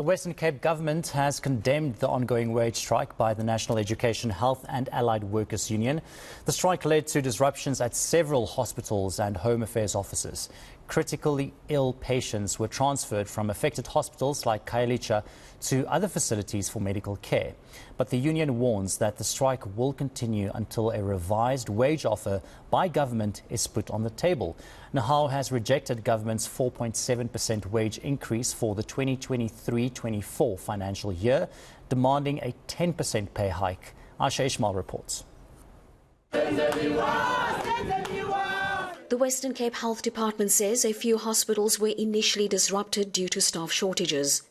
The Western Cape government has condemned the ongoing wage strike by the National Education, Health and Allied Workers Union. The strike led to disruptions at several hospitals and Home Affairs offices. Critically ill patients were transferred from affected hospitals like Khayelitsha to other facilities for medical care. But the union warns that the strike will continue until a revised wage offer by government is put on the table. Nehawu has rejected government's 4.7% wage increase for the 2023-24 financial year, demanding a 10% pay hike. Ayesha Ismail reports. The Western Cape Health Department says a few hospitals were initially disrupted due to staff shortages.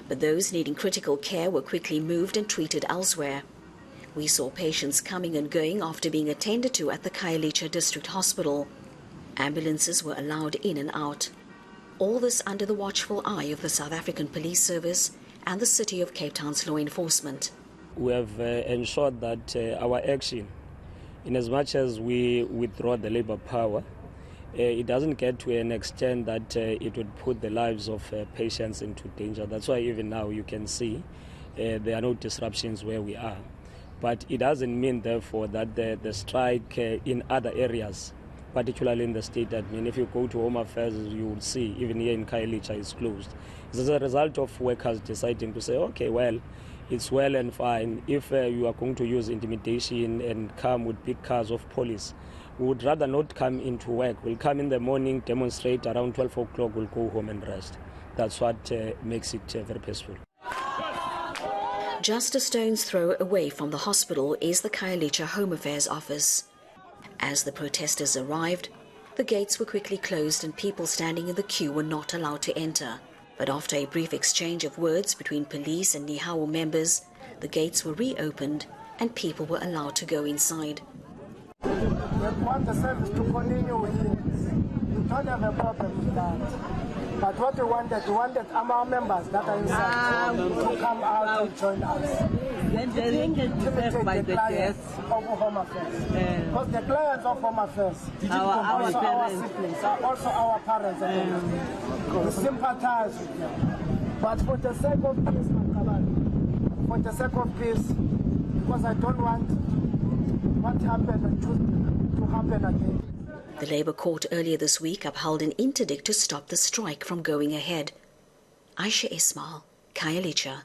But those needing critical care were quickly moved and treated elsewhere. We saw patients coming and going after being attended to at the Khayelitsha District Hospital. Ambulances were allowed in and out. All this under the watchful eye of the South African Police Service and the City of Cape Town's law enforcement. We have ensured that our action, in as much as we withdraw the labour power, it doesn't get to an extent that it would put the lives of patients into danger. That's why even now you can see there are no disruptions where we are. But it doesn't mean, therefore, that the strike in other areas, particularly in the state admin, if you go to Home Affairs, you will see, even here in Khayelitsha, is closed. It's as a result of workers deciding to say, okay, well, it's well and fine if you are going to use intimidation and come with big cars of police. We would rather not come into work. We'll come in the morning, demonstrate, around 12 o'clock, we'll go home and rest. That's what makes it very peaceful. Just a stone's throw away from the hospital is the Khayelitsha Home Affairs office. As the protesters arrived, the gates were quickly closed and people standing in the queue were not allowed to enter. But after a brief exchange of words between police and Nehawu members, the gates were reopened and people were allowed to go inside. We want the service to continue with it. We don't have a problem with that. But what we wanted our members that are inside to come out and join us. Then they can served by the clients of Home Affairs. Because the clients of Home Affairs our our siblings, are also our parents. We sympathize with them. But for the sake of peace, for the sake of peace, because I don't want what happened to happen again. The Labour Court earlier this week upheld an interdict to stop the strike from going ahead. Ayesha Ismail, Khayelitsha.